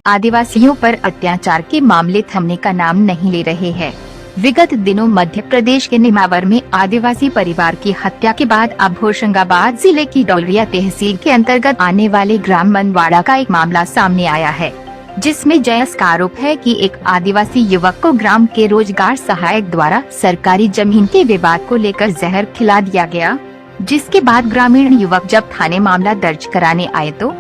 आदिवासियों पर अत्याचार के मामले थमने का नाम नहीं ले रहे हैं। विगत दिनों मध्य प्रदेश के नेमावर में आदिवासी परिवार की हत्या के बाद अब होशंगाबाद जिले की डोलरिया तहसील के अंतर्गत आने वाले ग्राम मनवाड़ा का एक मामला सामने आया है, जिसमें जयस का आरोप है कि एक आदिवासी युवक को ग्राम के रोजगार सहायक द्वारा सरकारी जमीन के विवाद को लेकर जहर खिला दिया गया। जिसके बाद ग्रामीण युवक जब थाने मामला दर्ज कराने आए तो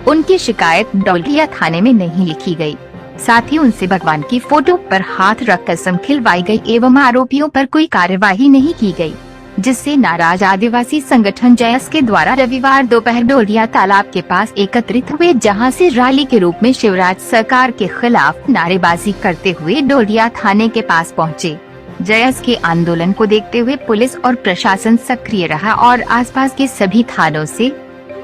उनकी शिकायत डोलरिया थाने में नहीं लिखी गई। साथ ही उनसे भगवान की फोटो पर हाथ रख कसम खिलवाई गई एवं आरोपियों पर कोई कार्यवाही नहीं की गई, जिससे नाराज आदिवासी संगठन जयस के द्वारा रविवार दोपहर डोलरिया तालाब के पास एकत्रित हुए, जहां से रैली के रूप में शिवराज सरकार के खिलाफ नारेबाजी करते हुए डोलरिया थाने के पास पहुंचे। जयस के आंदोलन को देखते हुए पुलिस और प्रशासन सक्रिय रहा और आसपास के सभी थानों से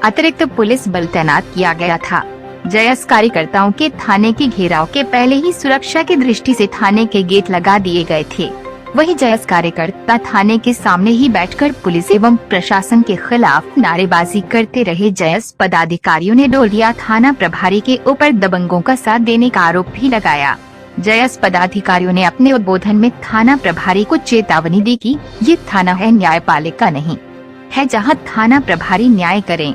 अतिरिक्त पुलिस बल तैनात किया गया था। जयस कार्यकर्ताओं के थाने के घेराव के पहले ही सुरक्षा की दृष्टि से थाने के गेट लगा दिए गए थे। वहीं जयस कार्यकर्ता थाने के सामने ही बैठकर पुलिस एवं प्रशासन के खिलाफ नारेबाजी करते रहे। जयस पदाधिकारियों ने डोलरिया थाना प्रभारी के ऊपर दबंगों का साथ देने का आरोप भी लगाया। जयस पदाधिकारियों ने अपने उद्बोधन में थाना प्रभारी को चेतावनी दी कि ये थाना है, न्यायपालिका नहीं है जहां थाना प्रभारी न्याय करें।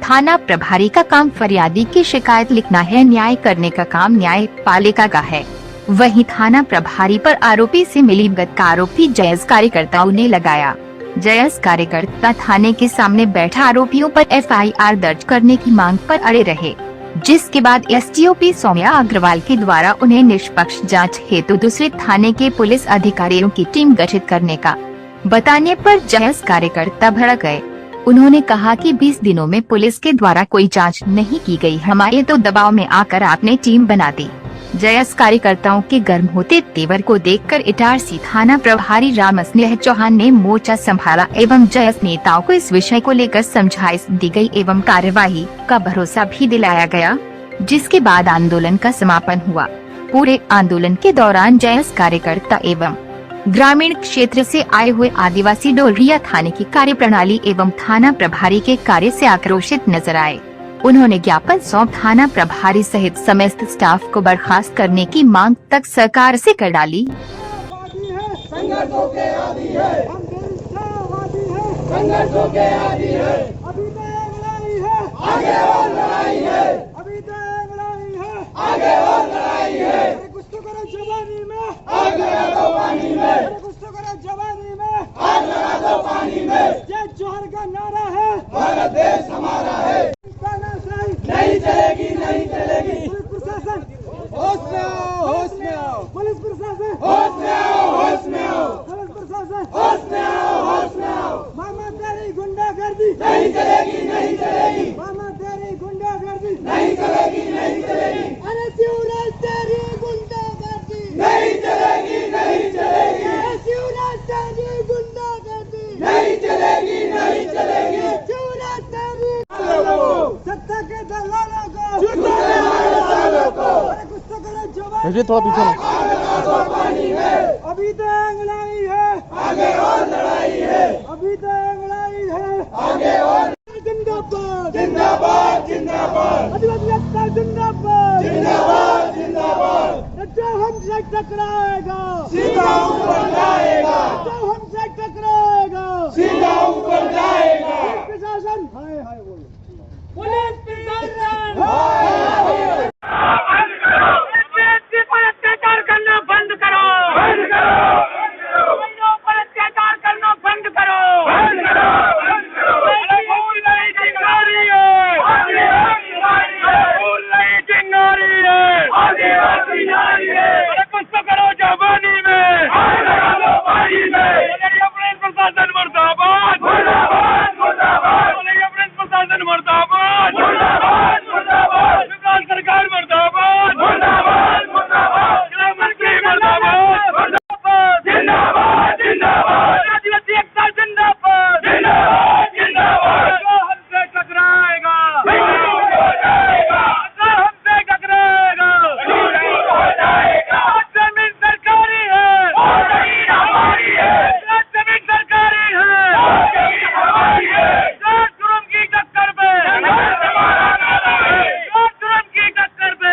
थाना प्रभारी का काम फरियादी की शिकायत लिखना है, न्याय करने का काम न्यायपालिका का है। वहीं थाना प्रभारी पर आरोपी से मिलीभगत का आरोप भी जयस कार्यकर्ताओं ने लगाया। जयस कार्यकर्ता थाने के सामने बैठा आरोपियों पर एफआईआर दर्ज करने की मांग पर अड़े रहे, जिसके बाद एसडीओपी सौम्या अग्रवाल के द्वारा उन्हें निष्पक्ष जांच हेतु दूसरे थाने के पुलिस अधिकारियों की टीम गठित करने का बताने पर जयस कार्यकर्ता भड़क गए। उन्होंने कहा कि 20 दिनों में पुलिस के द्वारा कोई जांच नहीं की गई, हमारे तो दबाव में आकर आपने टीम बना दी। जयस कार्यकर्ताओं के गर्म होते तेवर को देखकर इटारसी थाना प्रभारी रामस्नेह चौहान ने मोर्चा संभाला एवं जयस नेताओं को इस विषय को लेकर समझाइश दी गई एवं कार्यवाही का भरोसा भी दिलाया गया, जिसके बाद आंदोलन का समापन हुआ। पूरे आंदोलन के दौरान जयस कार्यकर्ता एवं ग्रामीण क्षेत्र से आए हुए आदिवासी डोलरिया थाने की कार्यप्रणाली एवं थाना प्रभारी के कार्य से आक्रोशित नजर आए। उन्होंने ज्ञापन सौंप थाना प्रभारी सहित समस्त स्टाफ को बर्खास्त करने की मांग तक सरकार से कर डाली। संघर्षों के आदी है, हम संघर्षों के आदी है। अभी तो एक लड़ाई है, आगे और लड़ाई है। अभी तो एक लड़ाई है, आगे और लड़ाई है। कुछ तो करो जवानी में, आग लगा दो पानी में। कुछ तो करो जवानी में, आग लगा दो पानी में। जय जोहर का नारा है, भारत देश हमारा है। नहीं चलेगी, नहीं चलेगी। पुलिस प्रशासन होश में आओ, होश में आओ। पुलिस प्रशासन होश में आओ, होश में आओ। पुलिस प्रशासन होश में आओ, होश में आओ। मामा तेरी गुंडागर्दी नहीं चलेगी, नहीं चलेगी। मामा तेरी गुंडागर्दी नहीं चलेगी, नहीं चलेगी। अरे शिवराज तेरी गुंडागर्दी नहीं चलेगी, नहीं चलेगी। शिवराज तेरी गुंडागर्दी नहीं चलेगी, नहीं चलेगी। शिवराज तेरी सत्ता के दलालों को, कुछ तो करो जवान, थोड़ा पीछे अभी तो लड़ाई है, आगे और लड़ाई है। अभी तो लड़ाई है, आगे और। जिंदाबाद, जिंदाबाद, जिंदाबाद। आदिवासी एकता जिंदाबाद, जिंदाबाद, जिंदाबाद। जो हमसे टकराएगा सीधा ऊपर जाएगा, जो हमसे टकराएगा सीधा ऊपर जाएगा। प्रशासन हाय हाय बोलो, पुलिस प्रशासन हाय हाय। पर अत्याचार करना बंद करो, बंद करो। पर अत्याचार करना बंद करो, बंद करो, बंद करो। फूल नहीं चिंगारी है, फूल नहीं चिंगारी है, आदिवासी नारी है। कुछ तो करो जवानी में, आग लगा दो पानी में। पुलिस प्रशासन मुर्दाबाद, मुर्दाबाद, मुर्दाबाद। पुलिस प्रशासन मुर्दाबाद, मुर्दाबाद, मुर्दाबाद। विकास सरकार मुर्दाबाद, मुर्दाबाद, मुर्दाबाद। गृह मंत्री मुर्दाबाद, मुर्दाबाद। जिंदाबाद, जिंदाबाद। आदिवासी एकता जिंदाबाद, जिंदाबाद, जिंदाबाद। जो हमसे टकराएगा हो जाएगा, जो हमसे टकराएगा हो जाएगा। जमीन सरकारी है, जमीन हमारी है। जमीन सरकारी है, जमीन हमारी है। जुर्म की टक्कर पे जुर्म की टक्कर पे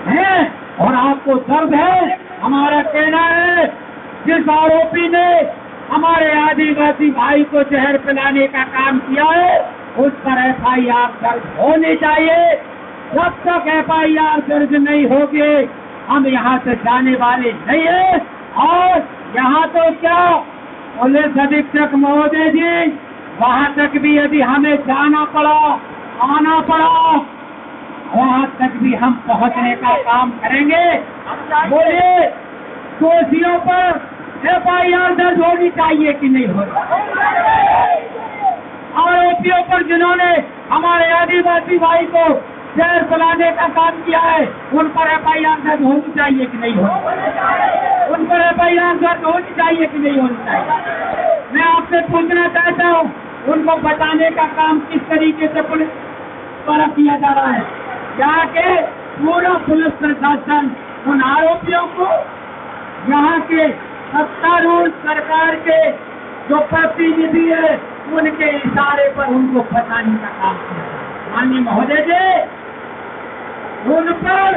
है। और आपको दर्द है, हमारा कहना है, जिस आरोपी ने हमारे आदिवासी भाई को जहर पिलाने का काम किया है, उस पर FIR दर्ज होनी चाहिए। जब तक FIR दर्ज नहीं होगी, हम यहाँ से जाने वाले नहीं है। और यहाँ तो क्या, पुलिस अधीक्षक महोदय जी, वहाँ तक भी यदि हमें जाना पड़ा, आना पड़ा, वहाँ तक भी हम पहुँचने का काम करेंगे। बोलिए, दोषियों पर FIR दर्ज होनी चाहिए कि नहीं होनी? आरोपियों पर जिन्होंने हमारे आदिवासी भाई को जहर पिलाने का काम किया है, उन पर FIR दर्ज होनी चाहिए कि नहीं होनी? उन पर FIR दर्ज होनी चाहिए कि नहीं होनी चाहिए? मैं आपसे पूछना चाहता हूँ, उनको बचाने का काम किस तरीके से पुलिस द्वारा किया जा रहा है? यहाँ के पूरा पुलिस प्रशासन उन आरोपियों को यहाँ के सत्तारूढ़ सरकार के जो प्रतिनिधि है, उनके इशारे पर उनको बचाने का काम किया। माननीय महोदय जी, उन पर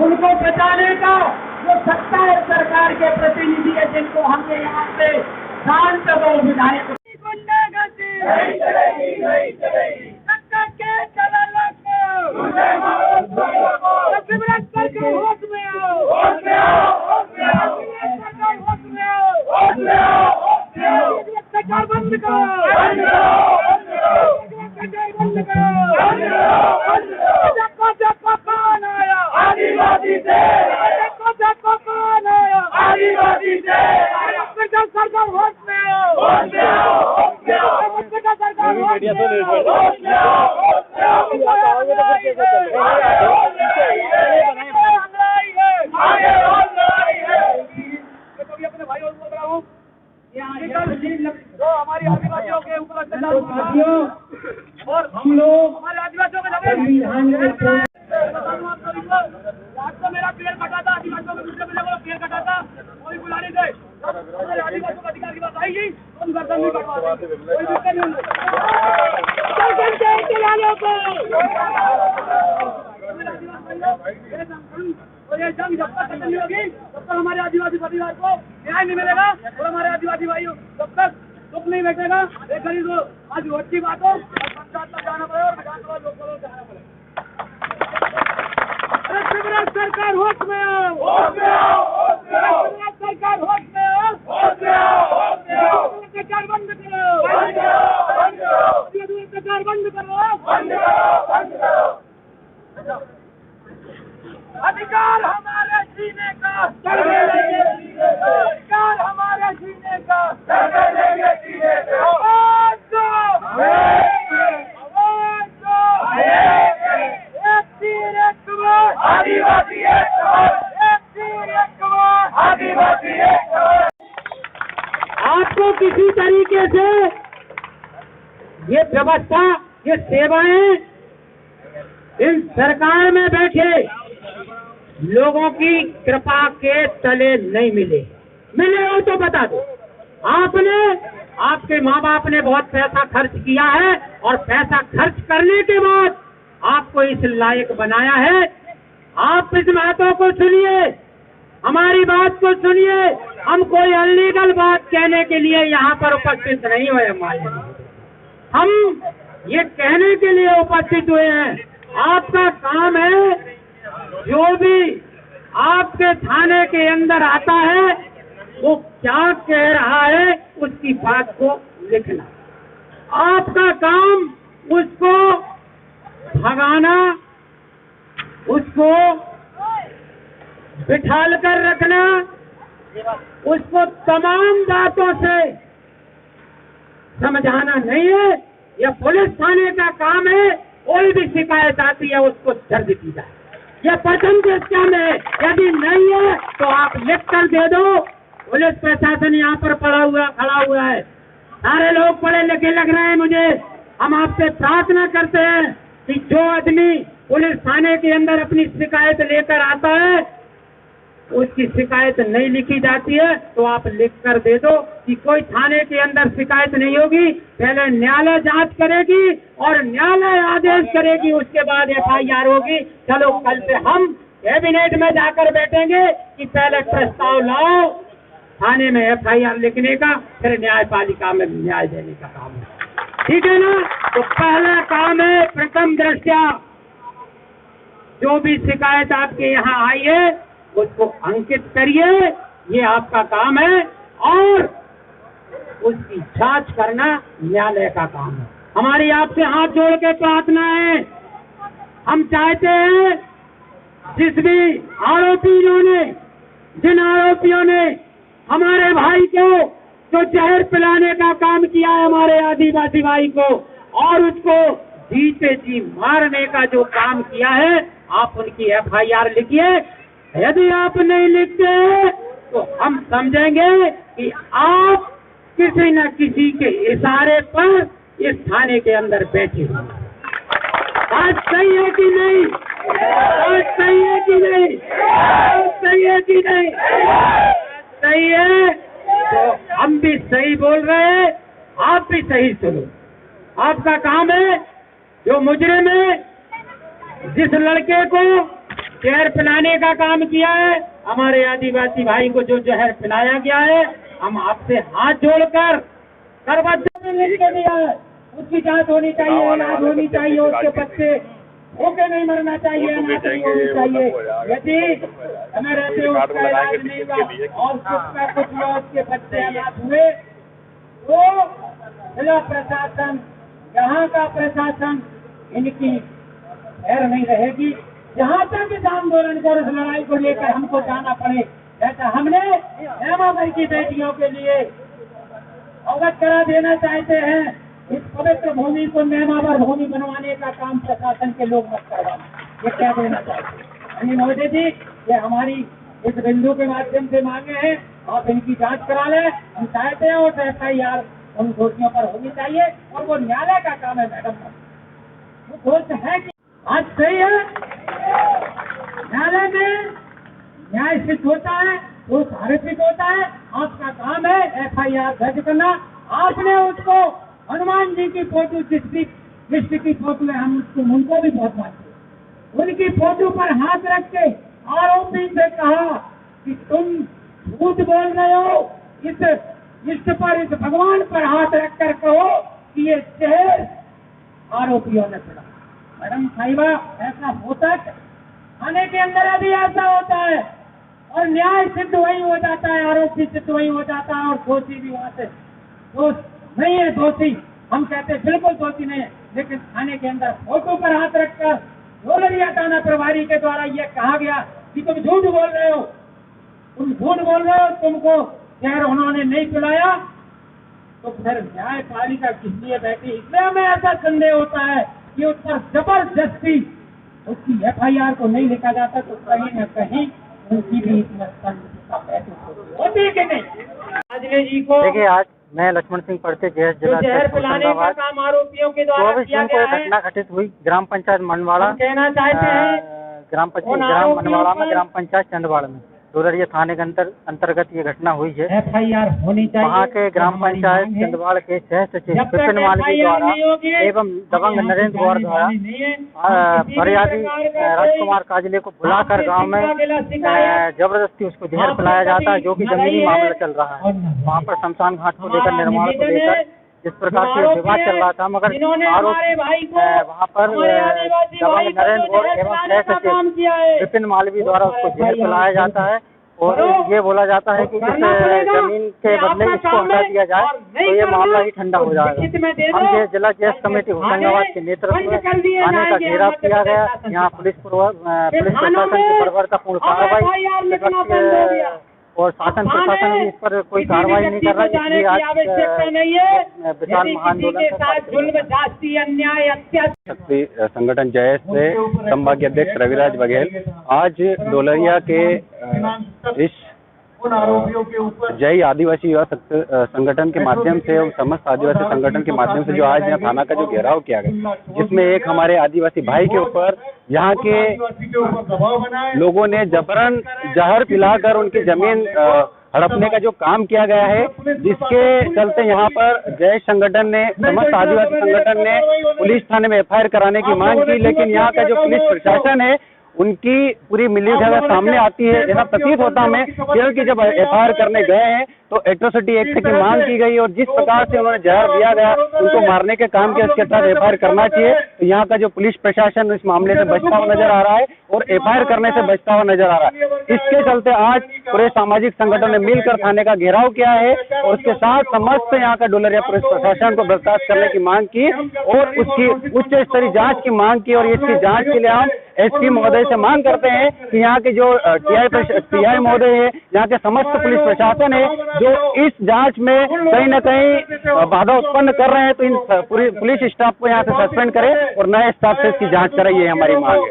उनको बचाने का जो सत्ता है सरकार के प्रतिनिधि है, जिनको हमने यहाँ से सांसद और विधायक बंद करो, आदिवासी से आदिवासी से सरकार होश में आओ, सरकार होश में अपने भाइयों को बताऊं, जो हमारी आदिवासियों के ऊपर और हम लोग हमारे आदिवासियों के आपको मेरा पेड़ कटा था, आदिवासियों के दूसरे पेड़ कटा था, कोई बुलाने से हमारे आदिवासियों का अधिकार की बात आएगी, तुम गर्दन नहीं कटवा देंगे, कोई दिक्कत नहीं। और ये जंग जब तक खत्म नहीं होगी, तब तक हमारे आदिवासी परिवार को न्याय नहीं मिलेगा, और हमारे आदिवासी भाइयों जब तक दुख नहीं बैठेगा। एक घड़ी तो आज रोज की बात हो, पंचायत तक जाना पड़े और विधानसभा लोकसभा में जाना पड़े। शिवराज सरकार होश में आओ, शिवराज सरकार होश में आओ, सरकार बंद करो, सरकार बंद करो। अधिकार हमारे जीने का, अधिकार हमारे जीने का, आवाज दो, एक तीर एक कमर, आदिवासी एक कमर, एक तीर एक कमर, आदिवासी एक कमर। आपको किसी तरीके से ये व्यवस्था, ये सेवाएं इन सरकार में बैठे लोगों की कृपा के तले नहीं मिले हो तो बता दो। आपने, आपके माँ बाप ने बहुत पैसा खर्च किया है, और पैसा खर्च करने के बाद आपको इस लायक बनाया है। आप इस बातों को सुनिए, हमारी बात को सुनिए। हम कोई अनलीगल बात कहने के लिए यहाँ पर उपस्थित नहीं हुए, हम ये कहने के लिए उपस्थित हुए हैं, आपका काम है जो भी आपके थाने के अंदर आता है वो क्या कह रहा है उसकी बात को लिखना। आपका काम उसको भगाना, उसको बिठाल कर रखना, उसको तमाम बातों से समझाना नहीं है। यह पुलिस थाने का काम है, कोई भी शिकायत आती है उसको दर्ज की जाए। यह प्रथम दृष्टया में यदि नहीं है तो आप लिख कर दे दो। पुलिस प्रशासन यहाँ पर खड़ा हुआ है, सारे लोग पढ़े लिखे लग रहे हैं मुझे। हम आपसे प्रार्थना करते हैं कि जो आदमी पुलिस थाने के अंदर अपनी शिकायत लेकर आता है, उसकी शिकायत नहीं लिखी जाती है तो आप लिख कर दे दो कि कोई थाने के अंदर शिकायत नहीं होगी, पहले न्यायालय जांच करेगी और न्यायालय आदेश करेगी, उसके बाद FIR होगी। चलो कल से हम कैबिनेट में जाकर बैठेंगे कि पहले प्रस्ताव लाओ थाने में FIR लिखने का, फिर न्यायपालिका में न्याय देने का काम है, ठीक है ना। तो पहला काम है प्रथम दृष्टया जो भी शिकायत आपके यहाँ आई है उसको अंकित करिए, ये आपका काम है, और उसकी जांच करना न्यायालय का काम है। हमारी आपसे हाथ जोड़ के प्रार्थना है, हम चाहते हैं जिन आरोपियों ने हमारे भाई को जो जहर पिलाने का काम किया है हमारे आदिवासी भाई को, और उसको जीते जी मारने का जो काम किया है, आप उनकी FIR लिखिए। यदि आप नहीं लिखते तो हम समझेंगे कि आप किसी न किसी के इशारे पर इस थाने के अंदर बैठे हुए। बात सही है कि नहीं? बात सही है कि नहीं? बात सही है कि नहीं? सही है तो हम भी सही बोल रहे हैं, आप भी सही सुनो। आपका काम है, जो मुजरिम है, जिस लड़के को जहर पिलाने का काम किया है, हमारे आदिवासी भाई को जो जहर पिलाया गया है, हम आपसे हाथ जोड़कर सर्वोच्च में लिख के दिया है, उसकी जांच होनी चाहिए, इलाज होनी चाहिए, उसके बच्चे भूखे नहीं मरना चाहिए, अनाथ नहीं होनी चाहिए। यदि हमें रहते उसका इलाज नहीं हुआ और कुछ हुआ, उसके बच्चे अनाथ हुए, तो जिला प्रशासन, यहाँ का प्रशासन इनकी खैर नहीं रहेगी। जहाँ तक इस आंदोलन को, इस लड़ाई को लेकर हमको जाना पड़े, जैसा हमने हेमाबाई की बेटियों के लिए अवगत करा देना चाहते हैं, इस पवित्र भूमि को नेमावर भूमि बनवाने का काम प्रशासन के लोग मत करवाना, ये क्या देना चाहते हैं। महोदय जी, ये हमारी इस बिंदु के माध्यम से मांगे हैं, आप इनकी जांच करा लें। हम चाहते हैं और FIR उन दोषियों पर होनी चाहिए, और वो न्यायालय का काम है। मैडम, वो दोष है कि आज सही है, न्यायालय में न्याय सिद्ध होता है, दोष आरोपित होता है, आपका काम है FIR दर्ज करना। आपने उसको हनुमान जी की फोटो, जिसकी की फोटो है, हम उनको भी बहुत मानते हैं, उनकी फोटो पर हाथ रख के आरोपी से कहा कि तुम झूठ बोल रहे हो, इस पर, इस भगवान पर हाथ रख कर कहो कि ये जहर आरोपियों ने पड़ा। मैडम साहिबा, ऐसा होता है थाने के अंदर, अभी ऐसा होता है, और न्याय सिद्ध वही हो जाता है, आरोपी सिद्ध वही हो जाता है, और दोषी भी वहां से दोष नहीं है। दोषी हम कहते हैं बिल्कुल दोषी नहीं है, लेकिन थाने के अंदर फोटो पर हाथ रखकर डोलरिया थाना प्रभारी के द्वारा यह कहा गया कि तुम झूठ बोल रहे हो, तुमको जहर उन्होंने नहीं पिलाया, तो फिर न्यायपालिका किस लिए बैठी? इसलिए हमें ऐसा संदेह होता है कि उस पर जबरदस्ती उसकी FIR को नहीं लिखा जाता, तो कहीं न कहीं उनकी भी होती है कि नहीं। राजने जी को देखिए, आज मैं लक्ष्मण सिंह पड़ते जिला जहर पिलाने का काम आरोपियों के द्वारा किया गया है, घटना घटित हुई ग्राम पंचायत मनवाड़ा, कहना चाहते हैं ग्राम मनवाड़ा में, ग्राम पंचायत चंदवाड़ में, डोलरिया थाने के अंतर्गत ये घटना हुई है। FIR होनी चाहिए। वहाँ के ग्राम पंचायत चंदवाड़ के सह सचिव विपिन मालवी द्वारा एवं दबंग नरेंद्र गौर द्वारा फरियादी राजकुमार काजले को बुलाकर गांव में जबरदस्ती उसको जहर पिलाया जाता है, जो कि जमीनी मामला चल रहा है। वहाँ पर शमशान घाट को लेकर, निर्माण को लेकर जिस प्रकार से विवाद चल रहा था, मगर आरोप वहाँ पर दबंग नरेंद्र गौर एवं सह सचिव विपिन मालवी द्वारा उसको जहर पिलाया जाता है, और ये बोला जाता है कि इस जमीन के बदले इसको हटा दिया जाए तो ये मामला ही ठंडा हो जाएगा। हम जिला जैस कमेटी होशंगाबाद के नेतृत्व में थाने का घेराव किया गया। यहाँ पुलिस प्रशासन की बर्बरतापूर्ण कार्रवाई और शासन प्रशासन भी इस पर कोई कार्रवाई नहीं कर रहा, इसलिए आज विशाल महाआंदोलन शक्ति संगठन जयस से संभागीय अध्यक्ष रविराज बघेल आज डोलरिया के इस उन आरोपियों के ऊपर जय आदिवासी युवा संगठन के माध्यम से और समस्त आदिवासी संगठन के माध्यम से जो आज यहाँ थाना का जो घेराव किया गया, जिसमें एक हमारे आदिवासी भाई के ऊपर यहाँ के दबाव बनाए, लोगों ने जबरन जहर पिलाकर उनकी जमीन हड़पने का जो काम किया गया है, जिसके चलते यहाँ पर जय संगठन ने, समस्त आदिवासी संगठन ने पुलिस थाने में एफआईआर कराने की मांग की, लेकिन यहाँ का जो पुलिस प्रशासन है उनकी पूरी मिलीभगत सामने आती है। ऐसा प्रतीत होता हमें क्योंकि जब एफआईआर करने गए हैं तो एट्रोसिटी एक्ट की मांग की गई और जिस प्रकार से उन्होंने जहर दिया गया उनको मारने के काम के, उसके तहत एफआईआर करना चाहिए। तो यहाँ का जो पुलिस प्रशासन इस मामले से बचता हुआ नजर आ रहा है और एफआईआर करने से बचता हुआ नजर आ रहा है। इसके चलते आज पूरे सामाजिक संगठन ने मिलकर थाने का घेराव किया है और उसके साथ समस्त यहाँ का डोलरिया पुलिस प्रशासन को बर्खास्त करने की मांग की और उसकी उच्च स्तरीय जांच की मांग की। और इसकी जांच के लिए हम एसपी महोदय से मांग करते हैं कि यहाँ के जो टीआई महोदय है, यहाँ के समस्त पुलिस प्रशासन है, जो इस जांच में कहीं न कहीं बाधा उत्पन्न कर रहे हैं, तो इन पूरी पुलिस स्टाफ को यहाँ से सस्पेंड करें और नए स्टाफ से इसकी जांच करें, ये हमारी मांग है।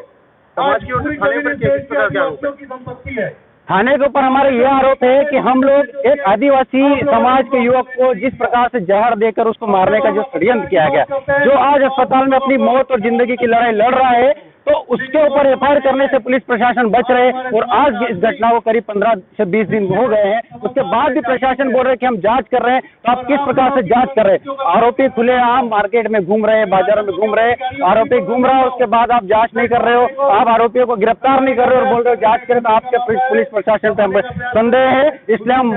समाज की ओर से थाने पर किस प्रकार के आरोप की संपत्ति है? थाने के ऊपर हमारा यह आरोप है कि हम लोग एक आदिवासी समाज के युवक को जिस प्रकार से जहर देकर उसको मारने का जो षड्यंत्र किया गया, जो आज अस्पताल में अपनी मौत और जिंदगी की लड़ाई लड़ रहा है, तो उसके ऊपर एफआईआर करने से पुलिस प्रशासन बच रहे। और आज इस घटना को करीब 15 से 20 दिन हो गए हैं, उसके बाद भी प्रशासन बोल रहे हैं कि हम जांच कर रहे हैं। तो आप किस प्रकार से जांच कर रहे हैं? आरोपी खुलेआम मार्केट में घूम रहे हैं, बाजारों में घूम रहे हैं, आरोपी घूम रहा है, उसके बाद आप जांच नहीं कर रहे हो, आप आरोपियों को गिरफ्तार नहीं कर रहे हो और बोल रहे हो जांच करें। तो आपके पुलिस प्रशासन पे हम संदेह है, इसलिए हम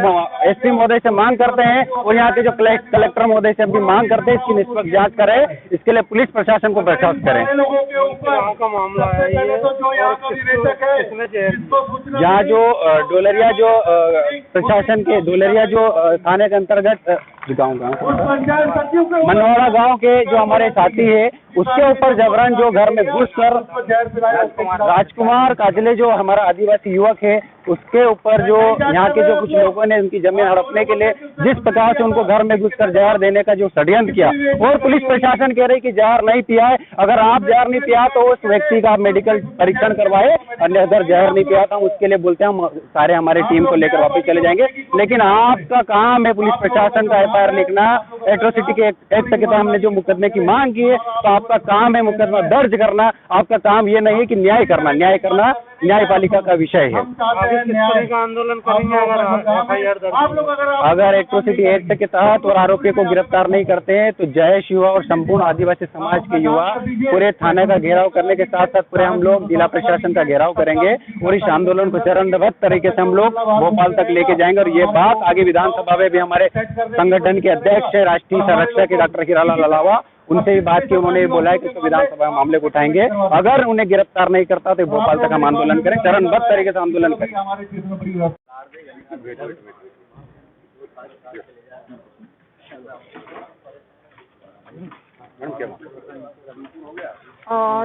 एसपी महोदय से मांग करते हैं और यहाँ के जो कलेक्टर महोदय से भी मांग करते हैं इसकी निष्पक्ष जांच करें, इसके लिए पुलिस प्रशासन को बर्खास्त करें। मामला है ये, यहाँ जो डोलरिया जो प्रशासन के डोलरिया जो थाने के अंतर्गत गाँव मनवाड़ा गांव के जो हमारे साथी है, उसके ऊपर जबरन जो घर में घुसकर राजकुमार काजले जो हमारा आदिवासी युवक है, उसके ऊपर जो यहाँ के जो कुछ लोगों ने उनकी जमीन हड़पने के लिए जिस प्रकार से उनको घर में घुसकर जहर देने का जो षड्यंत्र किया, और पुलिस प्रशासन कह रही कि जहर नहीं पिया है। अगर आप जहर नहीं पिया तो उस व्यक्ति का मेडिकल परीक्षण करवाए, अन्य अगर जहर नहीं पिया तो उसके लिए बोलते हैं हम सारे हमारे टीम को लेकर वापस चले जाएंगे। लेकिन आपका काम है पुलिस प्रशासन का एफआईआर लिखना, एट्रोसिटी के एक्ट के तहत हमने जो मुकदमे की मांग की है, तो आपका काम है मुकदमा दर्ज करना। आपका काम ये नहीं है कि न्याय करना न्यायपालिका का विषय है। आंदोलन करेंगे अगर एट्रोसिटी एक्ट के तहत और आरोपी को गिरफ्तार नहीं करते हैं तो जयेश युवा और संपूर्ण आदिवासी समाज के युवा पूरे थाने का घेराव करने के साथ साथ पूरे हम लोग जिला प्रशासन का घेराव करेंगे और इस आंदोलन को चरणबद्ध तरीके से हम लोग भोपाल तक लेके जाएंगे। और ये बात आगे विधानसभा में भी हमारे संगठन के अध्यक्ष राष्ट्रीय संरक्षक डॉक्टर हीरालाल अलावा, उनसे भी बात की, उन्होंने बोला है कि तो विधानसभा में मामले को उठाएंगे। अगर उन्हें गिरफ्तार नहीं करता तो भोपाल तक हम आंदोलन करें, चरणबद्ध तरीके से आंदोलन करें।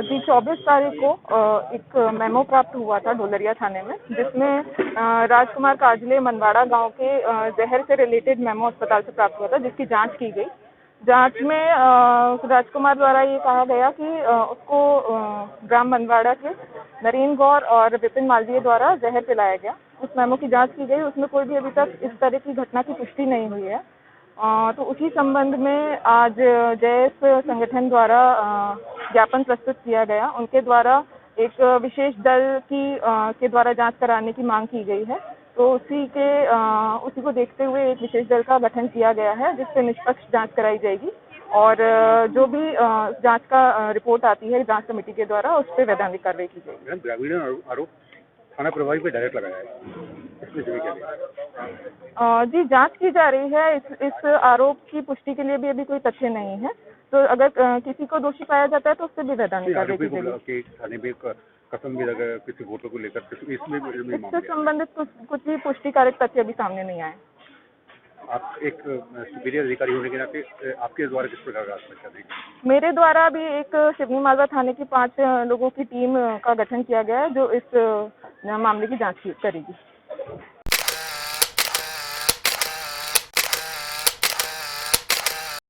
जी 24 तारीख को एक मेमो प्राप्त हुआ था डोलरिया थाने में, जिसमें राजकुमार काजले मनवाड़ा गांव के जहर से रिलेटेड मेमो अस्पताल से प्राप्त हुआ था, जिसकी जांच की गई। जांच में राजकुमार द्वारा ये कहा गया कि उसको ग्राम मनवाड़ा के नरेन गौर और विपिन मालवीय द्वारा जहर पिलाया गया। उस मेमो की जांच की गई, उसमें कोई भी अभी तक इस तरह की घटना की पुष्टि नहीं हुई है। तो उसी संबंध में आज जयेश संगठन द्वारा ज्ञापन प्रस्तुत किया गया। उनके द्वारा एक विशेष दल के द्वारा जांच कराने की मांग की गई है। तो उसी को देखते हुए एक विशेष दल का गठन किया गया है, जिससे निष्पक्ष जांच कराई जाएगी और जो भी जांच का रिपोर्ट आती है जांच कमेटी के द्वारा, उस पर वैधानिक कार्रवाई की जाएगी। ग्रामीण आरोप थाना प्रभारी पे डायरेक्ट लगाया है, इसमें जो क्या जी जांच की जा रही है। इस आरोप की पुष्टि के लिए भी अभी कोई तथ्य नहीं है। तो अगर किसी को दोषी पाया जाता है तो उससे भी वैधानिक कार्रवाई की जाएगी। थाने में कसम भी लगा किसी वोटों को लेकर, इससे संबंधित कुछ भी पुष्टिकारक तथ्य अभी सामने नहीं आए। आप एक सुपीरियर अधिकारी होने के नाते आपके द्वारा किस प्रकार का आश्वासन देंगे? मेरे द्वारा भी एक शिवनी मालवा थाने की 5 लोगों की टीम का गठन किया गया है, जो इस मामले की जांच करेगी।